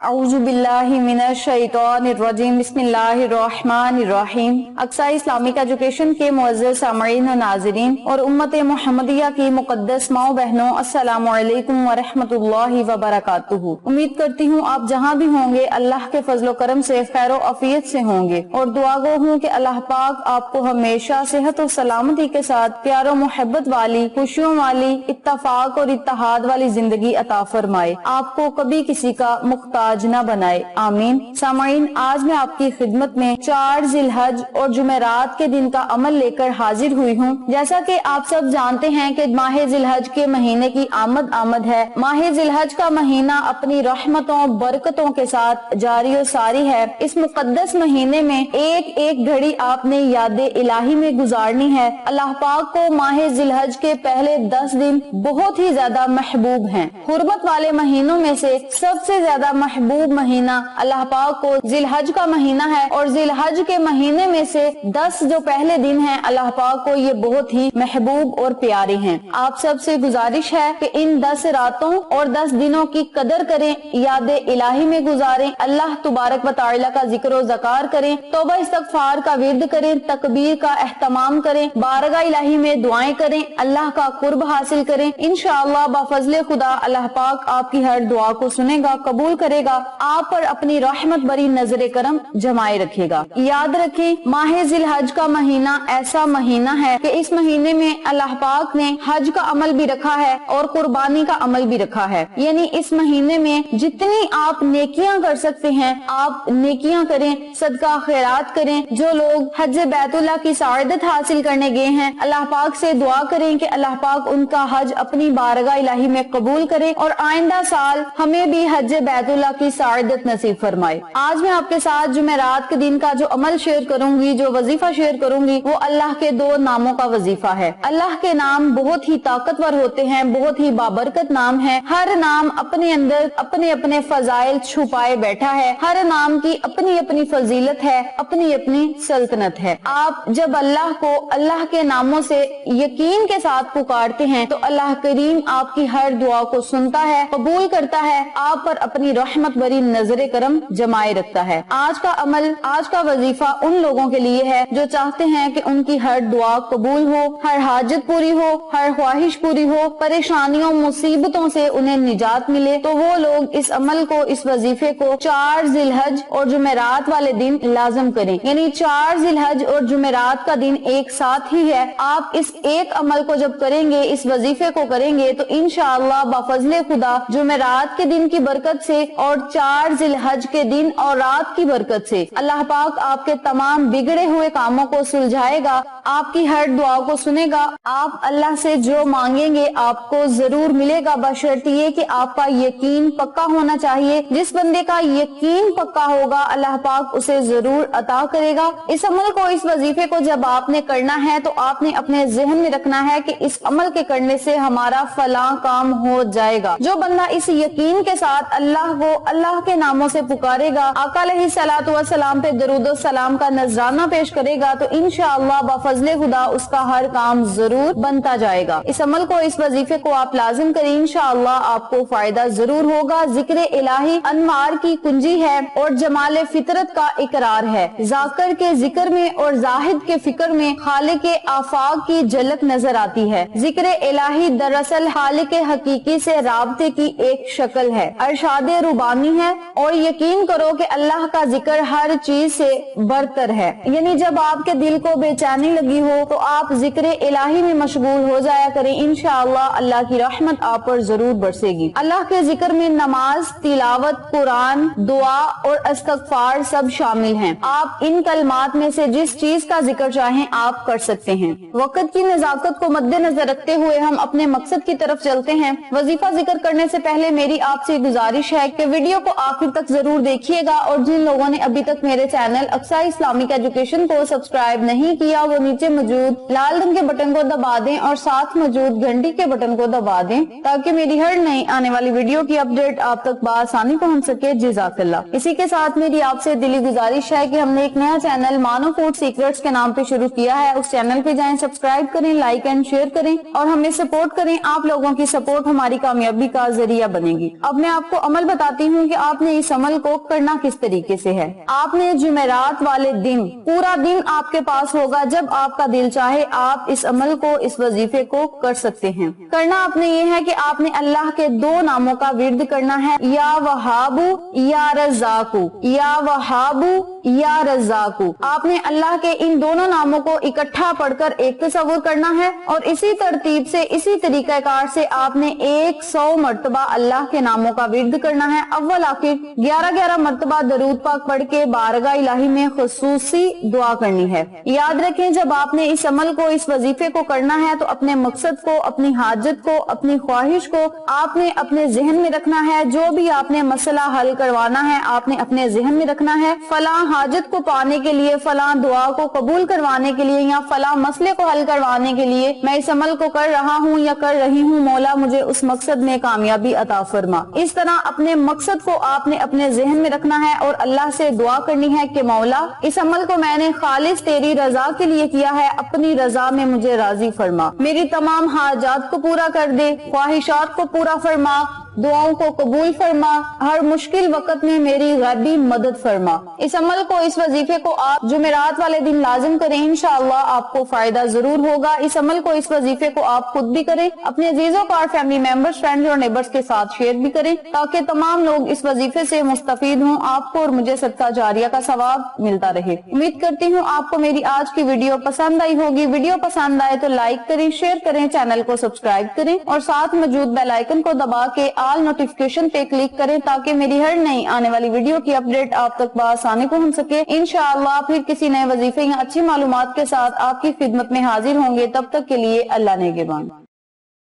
اعوذ باللہ من الشیطان الرجیم بسم اللہ الرحمن الرحیم۔ اقصی اسلامک ایجوکیشن کے معزز سامعین و ناظرین اور امت محمدیہ کی مقدس ماؤں بہنوں، السلام علیکم ورحمۃ اللہ وبرکاتہ۔ امید کرتی ہوں آپ جہاں بھی ہوں گے اللہ کے فضل و کرم سے خیر و عافیت سے ہوں گے، اور دعا گو ہوں کہ اللہ پاک آپ کو ہمیشہ صحت و سلامتی کے ساتھ پیار و محبت والی، خوشیوں والی، اتفاق اور اتحاد والی زندگی عطا فرمائے، آپ کو کبھی کسی کا محتاج نہ بنائے، آمین۔ سامعین، آج میں آپ کی خدمت میں 4 ذی الحج اور جمعرات کے دن کا عمل لے کر حاضر ہوئی ہوں۔ جیسا کہ آپ سب جانتے ہیں کہ ماہ ذی الحج کے مہینے کی آمد ہے۔ ماہ ذی الحج کا مہینہ اپنی رحمتوں برکتوں کے ساتھ جاری و ساری ہے۔ اس مقدس مہینے میں ایک ایک گھڑی آپ نے یاد الہی میں گزارنی ہے۔ اللہ پاک کو ماہ ذی الحج کے پہلے 10 دن بہت ہی زیادہ محبوب ہیں۔ حرمت والے مہینوں میں سے سب سے زیادہ محبوب مہینہ اللہ پاک کو ذی الحج کا مہینہ ہے، اور ذی الحج کے مہینے میں سے 10 جو پہلے دن ہیں اللہ پاک کو یہ بہت ہی محبوب اور پیارے ہیں۔ آپ سب سے گزارش ہے کہ ان 10 راتوں اور 10 دنوں کی قدر کریں، یاد الہی میں گزاریں، اللہ تبارک و تعالی کا ذکر و ذکار کریں، توبہ استغفار کا ورد کریں، تکبیر کا اہتمام کریں، بارگاہ الہی میں دعائیں کریں، اللہ کا قرب حاصل کریں۔ انشاءاللہ بفضل خدا اللہ پاک آپ کی ہر دعا کو سنے گا، قبول کرے گا، آپ پر اپنی رحمت بری نظر کرم جمائے رکھے گا۔ یاد رکھیں، ماہ ذی الحج کا مہینہ ایسا مہینہ ہے کہ اس مہینے میں اللہ پاک نے حج کا عمل بھی رکھا ہے اور قربانی کا عمل بھی رکھا ہے، یعنی اس مہینے میں جتنی آپ نیکیاں کر سکتے ہیں آپ نیکیاں کریں، صدقہ خیرات کریں۔ جو لوگ حج بیت اللہ کی سعادت حاصل کرنے گئے ہیں اللہ پاک سے دعا کریں کہ اللہ پاک ان کا حج اپنی بارگاہ الہی میں قبول کرے اور آئندہ سال ہمیں بھی حج بیت اللہ کی سعادت نصیب فرمائے۔ آج میں آپ کے ساتھ جمعرات کے دن کا جو عمل شیئر کروں گی، جو وظیفہ شیئر کروں گی، وہ اللہ کے 2 ناموں کا وظیفہ ہے۔ اللہ کے نام بہت ہی طاقتور ہوتے ہیں، بہت ہی بابرکت نام ہے۔ ہر نام اپنے اندر اپنے اپنے فضائل چھپائے بیٹھا ہے، ہر نام کی اپنی اپنی فضیلت ہے، اپنی اپنی سلطنت ہے۔ آپ جب اللہ کو اللہ کے ناموں سے یقین کے ساتھ پکارتے ہیں تو اللہ کریم آپ کی ہر دعا کو سنتا ہے، قبول کرتا ہے، آپ پر اپنی رحمت بری نظر کرم جمائے رکھتا ہے۔ آج کا عمل، آج کا وظیفہ ان لوگوں کے لیے ہے جو چاہتے ہیں کہ ان کی ہر دعا قبول ہو، ہر حاجت پوری ہو، ہر خواہش پوری ہو، پریشانیوں مصیبتوں سے انہیں نجات ملے، تو وہ لوگ اس عمل کو، اس وظیفے کو 4 ذی الحج اور جمعرات والے دن لازم کریں، یعنی 4 ذی الحج اور جمعرات کا دن ایک ساتھ ہی ہے۔ آپ اس ایک عمل کو جب کریں گے، اس وظیفے کو کریں گے تو انشاءاللہ بفضل خدا جمعرات کے دن کی برکت سے اور 4 ذی الحج کے دن اور رات کی برکت سے اللہ پاک آپ کے تمام بگڑے ہوئے کاموں کو سلجھائے گا، آپ کی ہر دعا کو سنے گا۔ آپ اللہ سے جو مانگیں گے آپ کو ضرور ملے گا، بشرط یہ کہ آپ کا یقین پکا ہونا چاہیے۔ جس بندے کا یقین پکا ہوگا اللہ پاک اسے ضرور عطا کرے گا۔ اس عمل کو، اس وظیفے کو جب آپ نے کرنا ہے تو آپ نے اپنے ذہن میں رکھنا ہے کہ اس عمل کے کرنے سے ہمارا فلاں کام ہو جائے گا۔ جو بندہ اس یقین کے ساتھ اللہ کو اللہ کے ناموں سے پکارے گا، آقا علیہ الصلوۃ والسلام پہ درود و سلام کا نذرانہ پیش کرے گا، تو انشاءاللہ بفضل خدا اس کا ہر کام ضرور بنتا جائے گا۔ اس عمل کو، اس وظیفے کو آپ لازم کریں، انشاءاللہ آپ کو فائدہ ضرور ہوگا۔ ذکر الہی انوار کی کنجی ہے اور جمال فطرت کا اقرار ہے۔ ذاکر کے ذکر میں اور زاہد کے فکر میں خالق آفاق کی جھلک نظر آتی ہے۔ ذکر الہی دراصل خالق حقیقی سے رابطے کی ایک شکل ہے، ارشاد ربانی ہے، اور یقین کرو کہ اللہ کا ذکر ہر چیز سے برتر ہے۔ یعنی جب آپ کے دل کو بے چینی لگی ہو تو آپ ذکر الہی میں مشغول ہو جایا کریں، انشاءاللہ اللہ کی رحمت آپ پر ضرور برسے گی۔ اللہ کے ذکر میں نماز، تلاوت، قرآن، دعا اور استغفار سب شامل ہیں۔ آپ ان کلمات میں سے جس چیز کا ذکر چاہیں آپ کر سکتے ہیں۔ وقت کی نزاکت کو مد نظر رکھتے ہوئے ہم اپنے مقصد کی طرف چلتے ہیں۔ وظیفہ ذکر کرنے سے پہلے میری آپ سے گزارش ہے کہ ویڈیو کو آخر تک ضرور دیکھیے گا، اور جن لوگوں نے ابھی تک میرے چینل اقصی اسلامک ایجوکیشن کو سبسکرائب نہیں کیا وہ نیچے موجود لال رنگ کے بٹن کو دبا دیں اور ساتھ موجود گھنٹی کے بٹن کو دبا دیں تاکہ میری ہر نئی آنے والی ویڈیو کی اپڈیٹ آپ تک بآسانی پہنچ سکے۔ جزاک اللہ۔ اسی کے ساتھ میری آپ سے دلی گزارش ہے کہ ہم نے ایک نیا چینل مانو فوڈ سیکرٹس کے نام پہ شروع کیا ہے، اس چینل پہ جائیں، سبسکرائب کریں، لائک اینڈ شیئر کریں اور ہمیں سپورٹ کریں۔ آپ لوگوں کی سپورٹ ہماری کامیابی کا ذریعہ بنے گی۔ اب میں آپ کو عمل بتاتی ہوں ہوں کہ آپ نے اس عمل کو کرنا کس طریقے سے ہے۔ آپ نے جمعرات والے دن پورا دن آپ کے پاس ہوگا، جب آپ کا دل چاہے آپ اس عمل کو، اس وظیفے کو کر سکتے ہیں۔ کرنا آپ نے یہ ہے کہ آپ نے اللہ کے 2 ناموں کا ورد کرنا ہے، یا وہابو یا رزاقو، یا وہابو یا رزاقو۔ آپ نے اللہ کے ان دونوں ناموں کو اکٹھا پڑھ کر ایک تصور کرنا ہے، اور اسی ترتیب سے، اسی طریقہ کار سے آپ نے 100 مرتبہ اللہ کے ناموں کا ورد کرنا ہے، اول آخر 11 مرتبہ درود پاک پڑھ کے بارگاہ الہی میں خصوصی دعا کرنی ہے۔ یاد رکھیں جب آپ نے اس عمل کو، اس وظیفے کو کرنا ہے تو اپنے مقصد کو، اپنی حاجت کو، اپنی خواہش کو آپ نے اپنے ذہن میں رکھنا ہے۔ جو بھی آپ نے مسئلہ حل کروانا ہے آپ نے اپنے ذہن میں رکھنا ہے۔ فلاں حاجت کو پانے کے لیے، فلاں دعا کو قبول کروانے کے لیے، یا فلاں مسئلے کو حل کروانے کے لیے میں اس عمل کو کر رہا ہوں یا کر رہی ہوں، مولا مجھے اس مقصد میں کامیابی عطا فرما۔ اس طرح اپنے مقصد کو آپ نے اپنے ذہن میں رکھنا ہے اور اللہ سے دعا کرنی ہے کہ مولا اس عمل کو میں نے خالص تیری رضا کے لیے کیا ہے، اپنی رضا میں مجھے راضی فرما، میری تمام حاجات کو پورا کر دے، خواہشات کو پورا فرما، دعاؤں کو قبول فرما، ہر مشکل وقت میں میری غیبی مدد فرما۔ اس عمل کو، اس وظیفے کو آپ جمعرات والے دن لازم کریں، انشاءاللہ آپ کو فائدہ ضرور ہوگا۔ اس عمل کو، اس وظیفے کو آپ خود بھی کریں، اپنے عزیزوں اور فیملی ممبرز، فرینڈز اور نیبرز کے ساتھ شیئر بھی کریں تاکہ تمام لوگ اس وظیفے سے مستفید ہوں، آپ کو اور مجھے صدقہ جاریہ کا ثواب ملتا رہے۔ امید کرتی ہوں آپ کو میری آج کی ویڈیو پسند آئی ہوگی۔ ویڈیو پسند آئے تو لائک کریں، شیئر کریں، چینل کو سبسکرائب کریں اور ساتھ موجود بیل آئیکن کو دبا کے آل نوٹیفیکیشن پہ کلک کریں تاکہ میری ہر نئی آنے والی ویڈیو کی اپڈیٹ آپ تک بآسانی پہنچ سکے۔ انشاءاللہ پھر کسی نئے وظیفے یا اچھی معلومات کے ساتھ آپ کی خدمت میں حاضر ہوں گے، تب تک کے لیے اللہ نگہبان۔